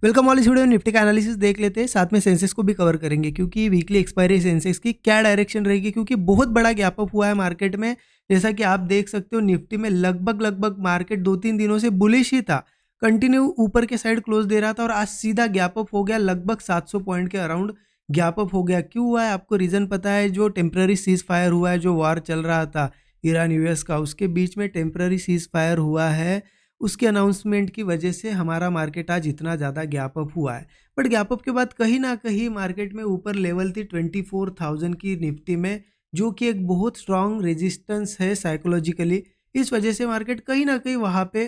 Welcome all, इस video में Nifty का एनालिसिस देख लेते हैं, साथ में सेंसेक्स को भी कवर करेंगे क्योंकि वीकली एक्सपायरी सेंसेक्स की क्या डायरेक्शन रहेगी, क्योंकि बहुत बड़ा गैप अप हुआ है मार्केट में। जैसा कि आप देख सकते हो निफ्टी में लगभग मार्केट 2-3 दिनों से बुलिश ही था, कंटिन्यू ऊपर के साइड क्लोज दे रहा था और आज सीधा गैप अप हो गया, लगभग 700 पॉइंट के अराउंड गैप अप हो गया। क्यों हुआ है आपको रीजन पता है? जो टेम्पररी सीज फायर हुआ है, जो वॉर चल रहा था ईरान यूएस का, उसके बीच में टेम्पररी सीज फायर हुआ है। उसके अनाउंसमेंट की वजह से हमारा मार्केट आज इतना ज़्यादा गैप अप हुआ है। बट गैप अप के बाद कहीं ना कहीं मार्केट में ऊपर लेवल थी 24,000 की निफ्टी में, जो कि एक बहुत स्ट्रांग रेजिस्टेंस है साइकोलॉजिकली। इस वजह से मार्केट कहीं ना कहीं वहाँ पे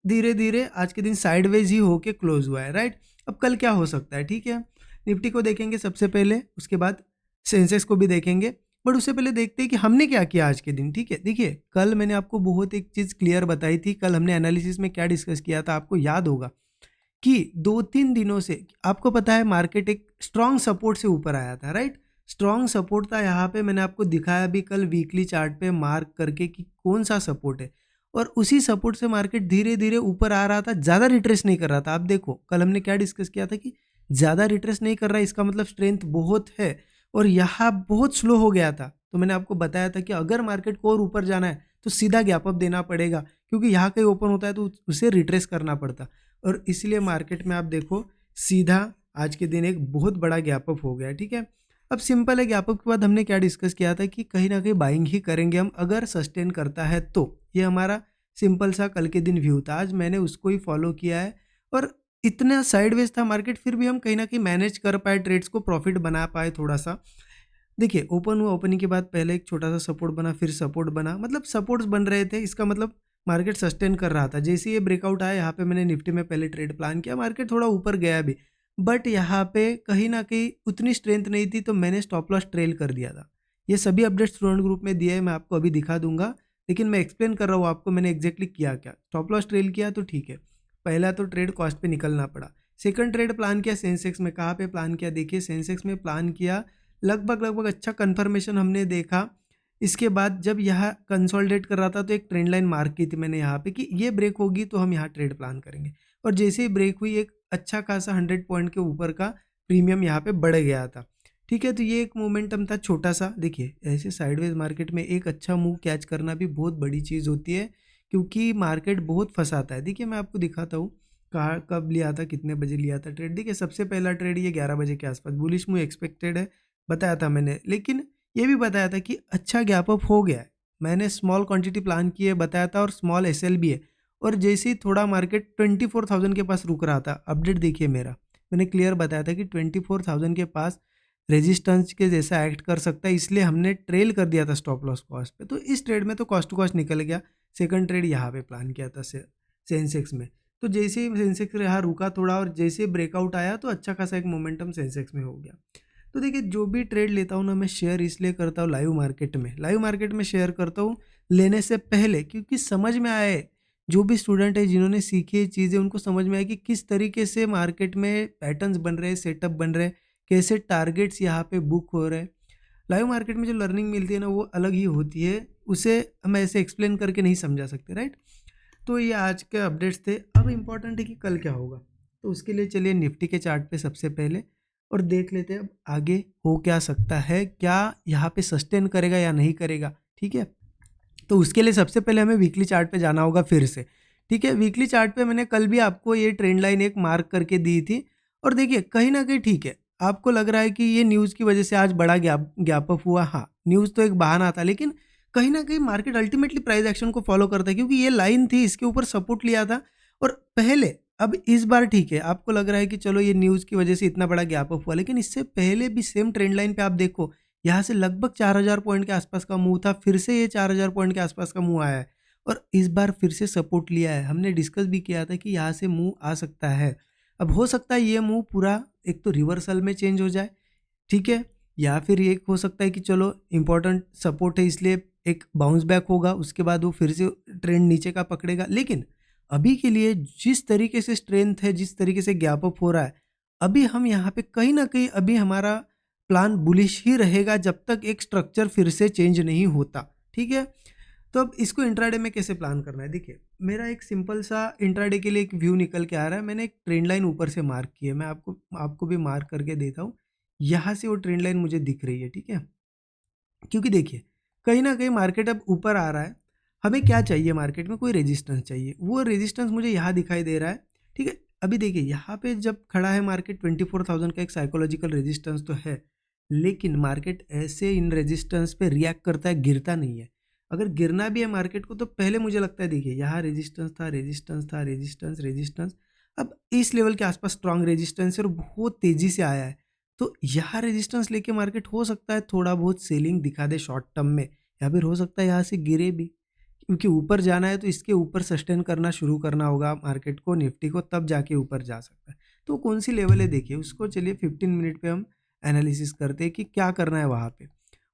धीरे धीरे आज के दिन साइडवेज ही होके क्लोज हुआ है, राइट। अब कल क्या हो सकता है, ठीक है, निफ्टी को देखेंगे सबसे पहले, उसके बाद सेंसेक्स को भी देखेंगे। बट उससे पहले देखते हैं कि हमने क्या किया आज के दिन, ठीक है। देखिए कल मैंने आपको बहुत एक चीज़ क्लियर बताई थी, कल हमने एनालिसिस में क्या डिस्कस किया था, आपको याद होगा कि 2-3 दिनों से आपको पता है मार्केट एक स्ट्रांग सपोर्ट से ऊपर आया था, राइट। स्ट्रांग सपोर्ट था यहाँ पे, मैंने आपको दिखाया भी कल वीकली चार्ट पे मार्क करके कि कौन सा सपोर्ट है, और उसी सपोर्ट से मार्केट धीरे धीरे ऊपर आ रहा था, ज़्यादा रिट्रेस नहीं कर रहा था। आप देखो कल हमने क्या डिस्कस किया था कि ज़्यादा रिट्रेस नहीं कर रहा है, इसका मतलब स्ट्रेंथ बहुत है, और यहाँ बहुत स्लो हो गया था। तो मैंने आपको बताया था कि अगर मार्केट को और ऊपर जाना है तो सीधा गैप अप देना पड़ेगा, क्योंकि यहाँ कहीं ओपन होता है तो उसे रिट्रेस करना पड़ता, और इसलिए मार्केट में आप देखो सीधा आज के दिन एक बहुत बड़ा गैप अप हो गया, ठीक है। अब सिंपल है, गैप अप के बाद हमने क्या डिस्कस किया था कि कहीं ना कहीं बाइंग ही करेंगे हम, अगर सस्टेन करता है तो। ये हमारा सिंपल सा कल के दिन व्यू था, आज मैंने उसको ही फॉलो किया है, और इतना साइडवेज था मार्केट, फिर भी हम कहीं ना कहीं मैनेज कर पाए, ट्रेड्स को प्रॉफिट बना पाए थोड़ा सा। देखिए ओपन हुआ, ओपनिंग के बाद पहले एक छोटा सा सपोर्ट बना, फिर सपोर्ट बना, मतलब सपोर्ट्स बन रहे थे, इसका मतलब मार्केट सस्टेन कर रहा था। जैसे ये ब्रेकआउट आया, यहाँ पे मैंने निफ्टी में पहले ट्रेड प्लान किया, मार्केट थोड़ा ऊपर गया भी, बट यहाँ पे कहीं ना कहीं उतनी स्ट्रेंथ नहीं थी, तो मैंने स्टॉप लॉस ट्रेल कर दिया था। ये सभी अपडेट स्टूडेंट ग्रुप में दिए हैं, मैं आपको अभी दिखा दूंगा, लेकिन मैं एक्सप्लेन कर रहा हूँ आपको मैंने एग्जैक्टली किया क्या। स्टॉप लॉस ट्रेल किया तो ठीक है, पहला तो ट्रेड कॉस्ट पे निकलना पड़ा। सेकंड ट्रेड प्लान किया सेंसेक्स में, कहाँ पे प्लान किया, देखिए सेंसेक्स में प्लान किया, लगभग अच्छा कंफर्मेशन हमने देखा। इसके बाद जब यह कंसोलिडेट कर रहा था तो एक ट्रेंड लाइन मार्क की थी मैंने यहाँ पे कि ये ब्रेक होगी तो हम यहाँ ट्रेड प्लान करेंगे, और जैसे ही ब्रेक हुई एक अच्छा खासा 100 पॉइंट के ऊपर का प्रीमियम यहाँ पे बढ़ गया था, ठीक है। तो ये एक मोमेंटम था छोटा सा। देखिए ऐसे साइडवेज मार्केट में एक अच्छा मूव कैच करना भी बहुत बड़ी चीज़ होती है, क्योंकि मार्केट बहुत फंसाता है। देखिए मैं आपको दिखाता हूँ कहाँ कब लिया था, कितने बजे लिया था ट्रेड। देखिए सबसे पहला ट्रेड ये 11 बजे के आसपास, बुलिश मूव एक्सपेक्टेड है बताया था मैंने, लेकिन ये भी बताया था कि अच्छा गैप अप हो गया है। मैंने स्मॉल क्वांटिटी प्लान की है बताया था, और स्मॉल एसएल भी है। और जैसे ही थोड़ा मार्केट 24,000 के पास रुक रहा था, अपडेट देखिए मेरा, मैंने क्लियर बताया था कि 24,000 के पास रेजिस्टेंस के जैसा एक्ट कर सकता है, इसलिए हमने ट्रेल कर दिया था स्टॉप लॉस कॉस्ट पे। तो इस ट्रेड में तो कॉस्ट टू कॉस्ट निकल गया। सेकंड ट्रेड यहाँ पे प्लान किया था सेंसेक्स में, तो जैसे ही सेंसेक्स यहाँ रुका थोड़ा, और जैसे ब्रेकआउट आया तो अच्छा खासा एक मोमेंटम सेंसेक्स में हो गया। तो देखिए जो भी ट्रेड लेता हूँ ना, मैं शेयर इसलिए करता हूँ लाइव मार्केट में शेयर करता हूँ लेने से पहले, क्योंकि समझ में आए, जो भी स्टूडेंट है जिन्होंने सीखी है चीज़ें, उनको समझ में आए कि किस तरीके से मार्केट में पैटर्न्स बन रहे हैं, सेटअप बन रहे हैं, कैसे टारगेट्स यहाँ पे बुक हो रहे हैं। लाइव मार्केट में जो लर्निंग मिलती है ना, वो अलग ही होती है, उसे हम ऐसे एक्सप्लेन करके नहीं समझा सकते, राइट। तो ये आज के अपडेट्स थे। अब इम्पॉर्टेंट है कि कल क्या होगा, तो उसके लिए चलिए निफ्टी के चार्ट पे सबसे पहले और देख लेते हैं अब आगे हो क्या सकता है, क्या यहाँ पे सस्टेन करेगा या नहीं करेगा, ठीक है। तो उसके लिए सबसे पहले हमें वीकली चार्ट पे जाना होगा फिर से, ठीक है। वीकली चार्ट पे मैंने कल भी आपको ये ट्रेंड लाइन एक मार्क करके दी थी, और देखिए कहीं ना कहीं ठीक है, आपको लग रहा है कि ये न्यूज़ की वजह से आज बड़ा गैप अप हुआ। हाँ न्यूज़ तो एक बहाना था, लेकिन कहीं ना कहीं मार्केट अल्टीमेटली प्राइस एक्शन को फॉलो करता है, क्योंकि ये लाइन थी, इसके ऊपर सपोर्ट लिया था। और पहले, अब इस बार ठीक है आपको लग रहा है कि चलो ये न्यूज़ की वजह से इतना बड़ा गैप अप हुआ, लेकिन इससे पहले भी सेम ट्रेंड लाइन पे आप देखो, यहाँ से लगभग 4,000 पॉइंट के आसपास का मूव था, फिर से ये 4,000 पॉइंट के आसपास का मूव आया है, और इस बार फिर से सपोर्ट लिया है। हमने डिस्कस भी किया था कि यहाँ से मूव आ सकता है। अब हो सकता है ये मूव पूरा एक तो रिवर्सल में चेंज हो जाए, ठीक है, या फिर ये हो सकता है कि चलो इंपॉर्टेंट सपोर्ट है इसलिए एक बाउंस बैक होगा, उसके बाद वो फिर से ट्रेंड नीचे का पकड़ेगा। लेकिन अभी के लिए जिस तरीके से स्ट्रेंथ है, जिस तरीके से गैप अप हो रहा है, अभी हम यहाँ पे कहीं ना कहीं अभी हमारा प्लान बुलिश ही रहेगा, जब तक एक स्ट्रक्चर फिर से चेंज नहीं होता, ठीक है। तो अब इसको इंट्राडे में कैसे प्लान करना है, देखिए मेरा एक सिंपल सा इंट्राडे के लिए एक व्यू निकल के आ रहा है। मैंने एक ट्रेंड लाइन ऊपर से मार्क की है, मैं आपको भी मार्क करके देता हूँ। यहाँ से वो ट्रेंड लाइन मुझे दिख रही है, ठीक है। क्योंकि देखिए कहीं ना कहीं मार्केट अब ऊपर आ रहा है, हमें क्या चाहिए मार्केट में, कोई रेजिस्टेंस चाहिए। वो रेजिस्टेंस मुझे यहाँ दिखाई दे रहा है, ठीक है। अभी देखिए यहाँ पे जब खड़ा है मार्केट 24,000 का एक साइकोलॉजिकल रेजिस्टेंस तो है, लेकिन मार्केट ऐसे इन रेजिस्टेंस पे रिएक्ट करता है, गिरता नहीं है। अगर गिरना भी है मार्केट को तो पहले मुझे लगता है, देखिए यहाँ रेजिस्टेंस था, रेजिस्टेंस था, रेजिस्टेंस, रेजिस्टेंस, अब इस लेवल के आसपास स्ट्रॉन्ग रेजिस्टेंस है और बहुत तेजी से आया है। तो यहाँ रेजिस्टेंस लेके मार्केट हो सकता है थोड़ा बहुत सेलिंग दिखा दे शॉर्ट टर्म में, या फिर हो सकता है यहाँ से गिरे भी, क्योंकि ऊपर जाना है तो इसके ऊपर सस्टेन करना शुरू करना होगा मार्केट को, निफ्टी को, तब जाके ऊपर जा सकता है। तो कौन सी लेवल है देखिए उसको, चलिए 15 मिनट पे हम एनालिसिस करते हैं कि क्या करना है वहाँ पे।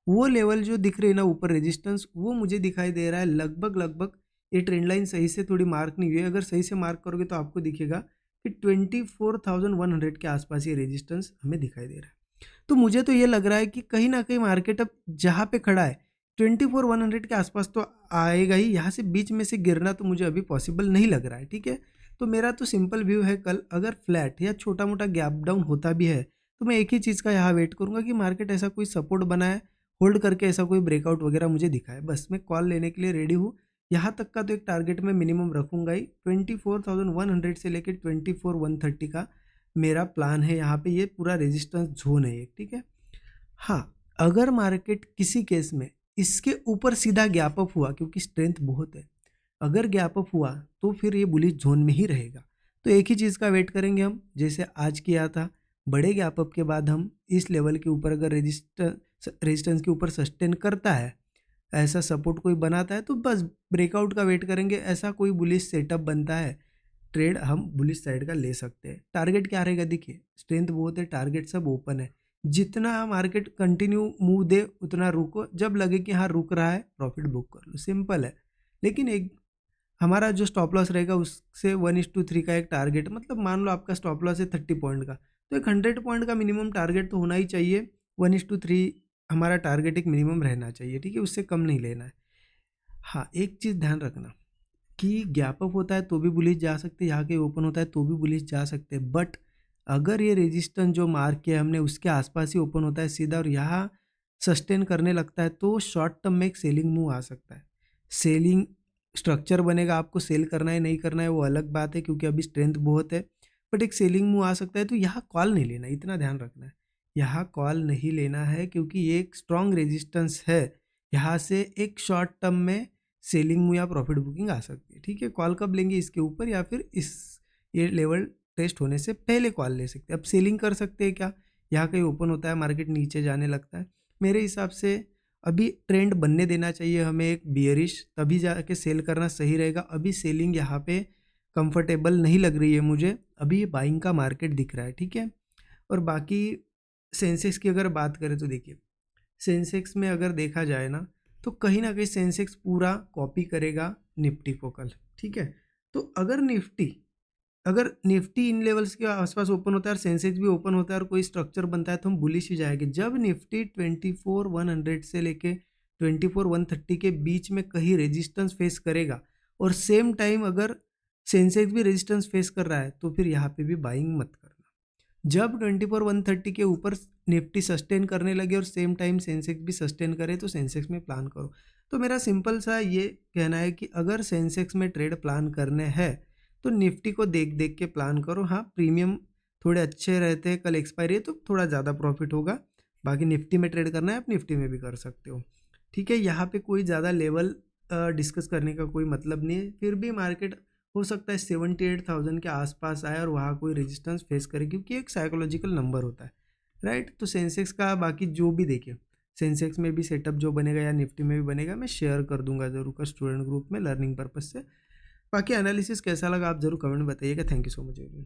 वो लेवल जो दिख रही है ना ऊपर रेजिस्टेंस, वो मुझे दिखाई दे रहा है लगभग लगभग, ये ट्रेंड लाइन सही से थोड़ी मार्क नहीं हुई है, अगर सही से मार्क करोगे तो आपको दिखेगा कि 24,100 के आसपास ये रेजिस्टेंस हमें दिखाई दे रहा है। तो मुझे तो ये लग रहा है कि कहीं ना कहीं मार्केट अब जहाँ पे खड़ा है 24,100 के आसपास तो आएगा ही, यहाँ से बीच में से गिरना तो मुझे अभी पॉसिबल नहीं लग रहा है, ठीक है। तो मेरा तो सिंपल व्यू है, कल अगर फ्लैट या छोटा मोटा गैप डाउन होता भी है तो मैं एक ही चीज़ का यहाँ वेट करूँगा कि मार्केट ऐसा कोई सपोर्ट बनाए, होल्ड करके ऐसा कोई ब्रेकआउट वगैरह मुझे दिखाए, बस मैं कॉल लेने के लिए रेडी हूँ। यहाँ तक का तो एक टारगेट मैं मिनिमम रखूँगा ही, 24,100 से लेकर 24,130 का मेरा प्लान है। यहाँ पे ये पूरा रेजिस्टेंस जोन है एक, ठीक है। हाँ, अगर मार्केट किसी केस में इसके ऊपर सीधा गैप अप हुआ, क्योंकि स्ट्रेंथ बहुत है, अगर गैप अप हुआ तो फिर ये बुलिश जोन में ही रहेगा। तो एक ही चीज़ का वेट करेंगे हम, जैसे आज किया था, बड़े गैप अप के बाद हम इस लेवल के ऊपर अगर रेजिस्टेंस के ऊपर सस्टेन करता है, ऐसा सपोर्ट कोई बनाता है, तो बस ब्रेकआउट का वेट करेंगे। ऐसा कोई बुलिश सेटअप बनता है, ट्रेड हम बुलिश साइड का ले सकते हैं। टारगेट क्या रहेगा, देखिए स्ट्रेंथ बहुत है, टारगेट सब ओपन है, जितना मार्केट कंटिन्यू मूव दे उतना रुको, जब लगे कि हाँ रुक रहा है प्रॉफिट बुक कर लो, सिंपल है। लेकिन एक हमारा जो स्टॉप लॉस रहेगा उससे 1:3 का एक टारगेट, मतलब मान लो आपका स्टॉप लॉस है 30 पॉइंट का, तो एक 100 पॉइंट का मिनिमम टारगेट तो होना ही चाहिए। 1:3 हमारा टारगेट एक मिनिमम रहना चाहिए, ठीक है, उससे कम नहीं लेना है। हाँ, एक चीज़ ध्यान रखना कि गैप अप होता है तो भी बुलिश जा सकते हैं, यहाँ के ओपन होता है तो भी बुलिश जा सकते हैं, बट अगर ये रेजिस्टेंस जो मार्क किया हमने उसके आसपास ही ओपन होता है सीधा और यहाँ सस्टेन करने लगता है, तो शॉर्ट टर्म में एक सेलिंग मूव आ सकता है। सेलिंग स्ट्रक्चर बनेगा, आपको सेल करना है नहीं करना है वो अलग बात है, क्योंकि अभी स्ट्रेंथ बहुत है, बट एक सेलिंग मूव आ सकता है। तो यहाँ कॉल नहीं लेना, इतना ध्यान रखना है, यहाँ कॉल नहीं लेना है, क्योंकि ये एक स्ट्रॉन्ग रेजिस्टेंस है, यहाँ से एक शॉर्ट टर्म में सेलिंग मूव या प्रॉफिट बुकिंग आ सकती है, ठीक है। कॉल कब लेंगे, इसके ऊपर या फिर इस ये लेवल टेस्ट होने से पहले कॉल ले सकते हैं। अब सेलिंग कर सकते हैं क्या, यहाँ कहीं ओपन होता है मार्केट नीचे जाने लगता है, मेरे हिसाब से अभी ट्रेंड बनने देना चाहिए हमें एक बियरिश, तभी जाके सेल करना सही रहेगा। अभी सेलिंग यहाँ पे कंफर्टेबल नहीं लग रही है मुझे, अभी बाइंग का मार्केट दिख रहा है, ठीक है। और बाकी सेंसेक्स की अगर बात करें तो देखिए सेंसेक्स में अगर देखा जाए ना, तो कहीं ना कहीं सेंसेक्स पूरा कॉपी करेगा निफ्टी को कल, ठीक है। तो अगर निफ्टी इन लेवल्स के आसपास ओपन होता है और सेंसेक्स भी ओपन होता है और कोई स्ट्रक्चर बनता है तो हम बुलिश ही जाएंगे। जब निफ्टी 24,100 से लेके 24,130 के बीच में कहीं रेजिस्टेंस फेस करेगा और सेम टाइम अगर सेंसेक्स भी रेजिस्टेंस फेस कर रहा है, तो फिर यहाँ पे भी बाइंग मत करना। जब 24,130 के ऊपर निफ्टी सस्टेन करने लगे और सेम टाइम सेंसेक्स भी सस्टेन करे तो सेंसेक्स में प्लान करो। तो मेरा सिंपल सा ये कहना है कि अगर सेंसेक्स में ट्रेड प्लान करने हैं तो निफ्टी को देख देख के प्लान करो। हाँ, प्रीमियम थोड़े अच्छे रहते हैं, कल एक्सपायरी है तो थोड़ा ज़्यादा प्रॉफिट होगा। बाकी निफ्टी में ट्रेड करना है आप निफ्टी में भी कर सकते हो, ठीक है। यहाँ पे कोई ज़्यादा लेवल डिस्कस करने का कोई मतलब नहीं है। फिर भी मार्केट हो सकता है 78,000 के आसपास आए और वहाँ कोई रेजिस्टेंस फेस करे, क्योंकि एक साइकोलॉजिकल नंबर होता है, राइट। तो सेंसेक्स का बाकी जो भी देखिए सेंसेक्स में भी सेटअप जो बनेगा या निफ्टी में भी बनेगा, मैं शेयर कर दूंगा जरूर का स्टूडेंट ग्रुप में लर्निंग पर्पज से। बाकी एनालिसिस कैसा लगा आप जरूर कमेंट में बताइएगा। Thank you so much everyone.